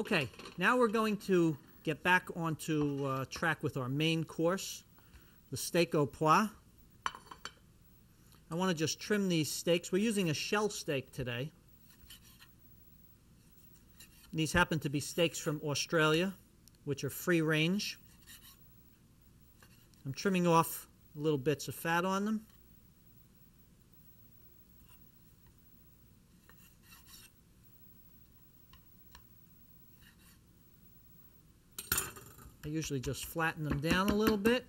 Okay, now we're going to get back onto track with our main course, the steak au pois. I want to just trim these steaks. We're using a shell steak today. These happen to be steaks from Australia, which are free range. I'm trimming off little bits of fat on them. I usually just flatten them down a little bit.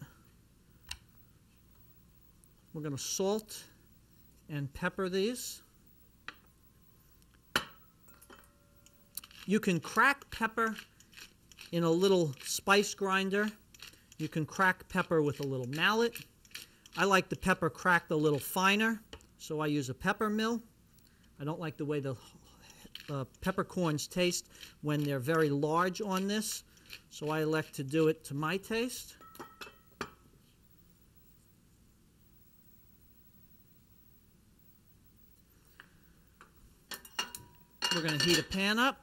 We're going to salt and pepper these. You can crack pepper in a little spice grinder. You can crack pepper with a little mallet. I like the pepper cracked a little finer, so I use a pepper mill. I don't like the way the peppercorns taste when they're very large on this, so I elect to do it to my taste. We're going to heat a pan up.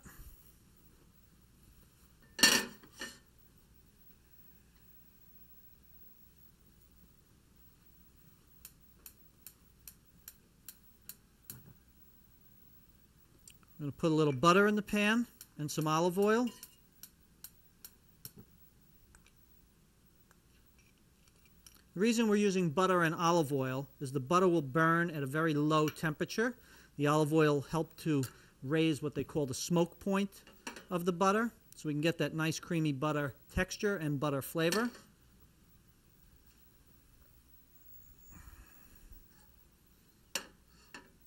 I'm going to put a little butter in the pan and some olive oil. The reason we're using butter and olive oil is the butter will burn at a very low temperature. The olive oil helps to raise what they call the smoke point of the butter, so we can get that nice creamy butter texture and butter flavor.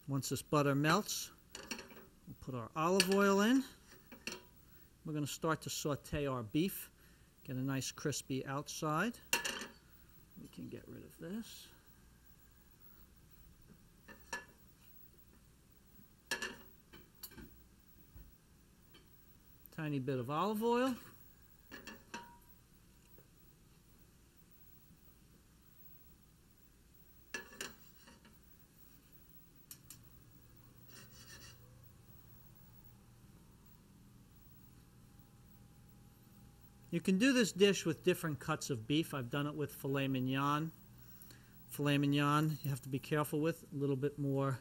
Once this butter melts, we'll put our olive oil in. We're going to start to saute our beef, get a nice crispy outside. We can get rid of this. Tiny bit of olive oil. You can do this dish with different cuts of beef. I've done it with filet mignon. Filet mignon, you have to be careful with, a little bit more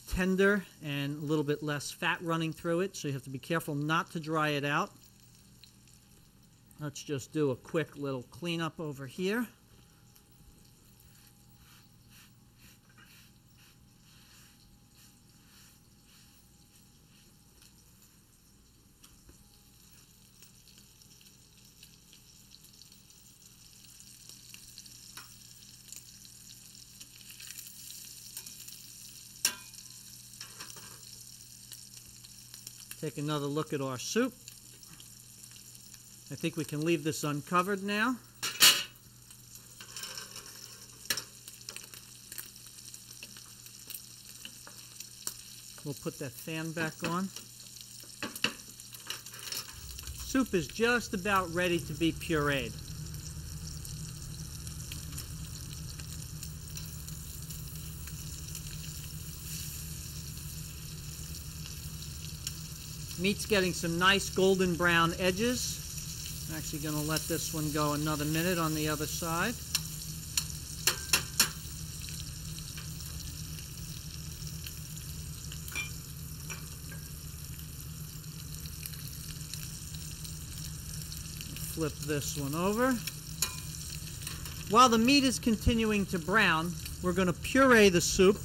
tender and a little bit less fat running through it, so you have to be careful not to dry it out. Let's just do a quick little cleanup over here. Take another look at our soup. I think we can leave this uncovered now. We'll put that fan back on. Soup is just about ready to be pureed. Meat's getting some nice golden brown edges. I'm actually going to let this one go another minute on the other side. Flip this one over. While the meat is continuing to brown, we're going to puree the soup.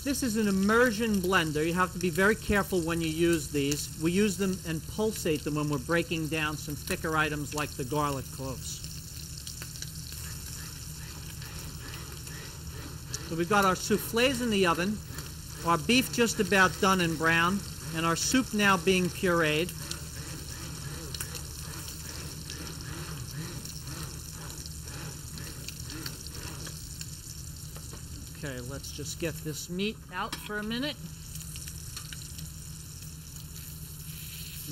This is an immersion blender. You have to be very careful when you use these. We use them and pulsate them when we're breaking down some thicker items like the garlic cloves. So we've got our soufflés in the oven, our beef just about done and brown, and our soup now being pureed. Okay, let's just get this meat out for a minute.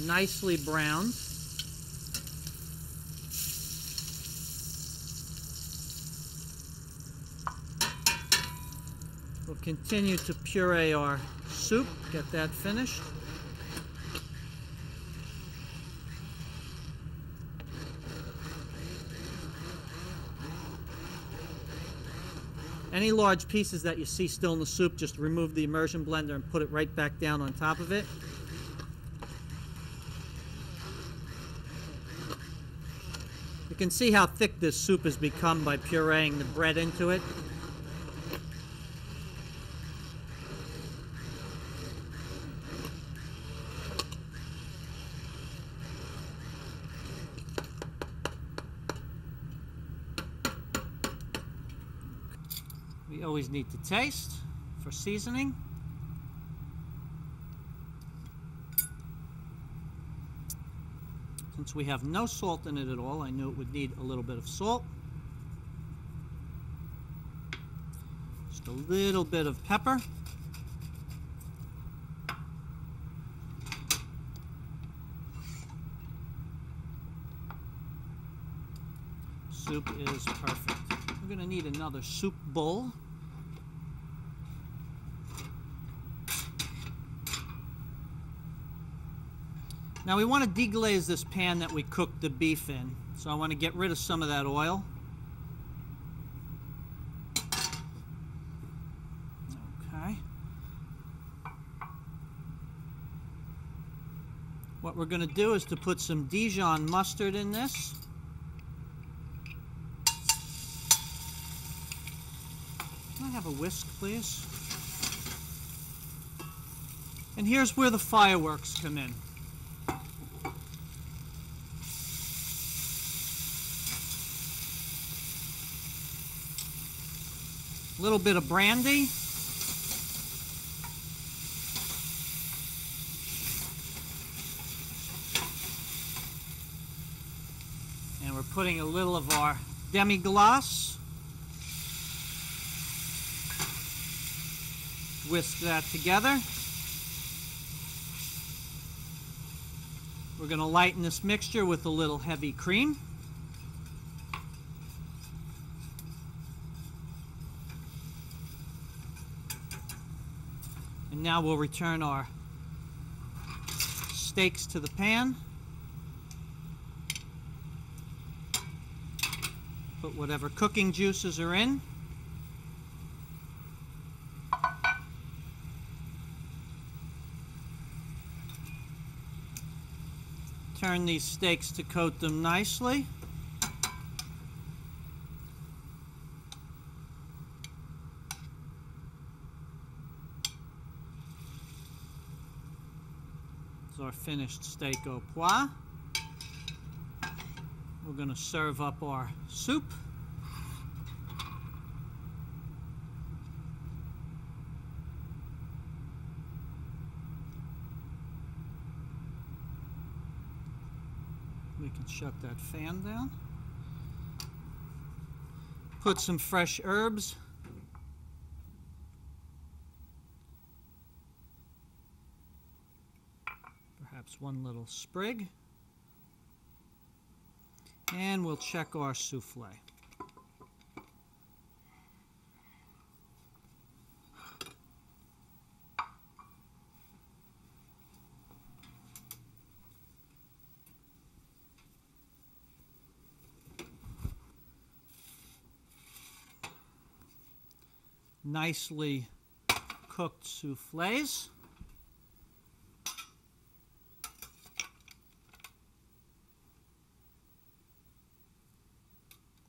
Nicely browned. We'll continue to puree our soup, get that finished. Any large pieces that you see still in the soup, just remove the immersion blender and put it right back down on top of it. You can see how thick this soup has become by pureeing the bread into it. We always need to taste for seasoning. Since we have no salt in it at all, I knew it would need a little bit of salt. Just a little bit of pepper. Soup is perfect. We're going to need another soup bowl. Now we want to deglaze this pan that we cooked the beef in. So I want to get rid of some of that oil. Okay. What we're going to do is to put some Dijon mustard in this. Can I have a whisk, please? And here's where the fireworks come in. A little bit of brandy. And we're putting a little of our demi-glace. Whisk that together. We're going to lighten this mixture with a little heavy cream. And now we'll return our steaks to the pan. Put whatever cooking juices are in. Turn these steaks to coat them nicely. Our finished steak au pois. We're going to serve up our soup. We can shut that fan down. Put some fresh herbs. Perhaps one little sprig. And we'll check our souffle. Nicely cooked soufflés.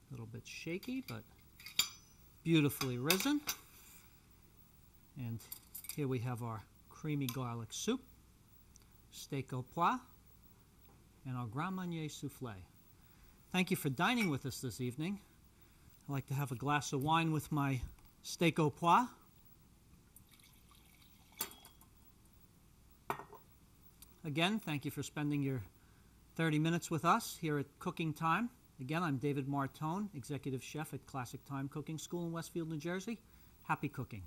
A little bit shaky, but beautifully risen. And here we have our creamy garlic soup, steak au pois, and our Grand Marnier soufflé. Thank you for dining with us this evening. I like to have a glass of wine with my steak au pois. Again, thank you for spending your 30 minutes with us here at Cooking Time. Again, I'm David Martone, Executive Chef at Classic Thyme Cooking School in Westfield, New Jersey. Happy cooking.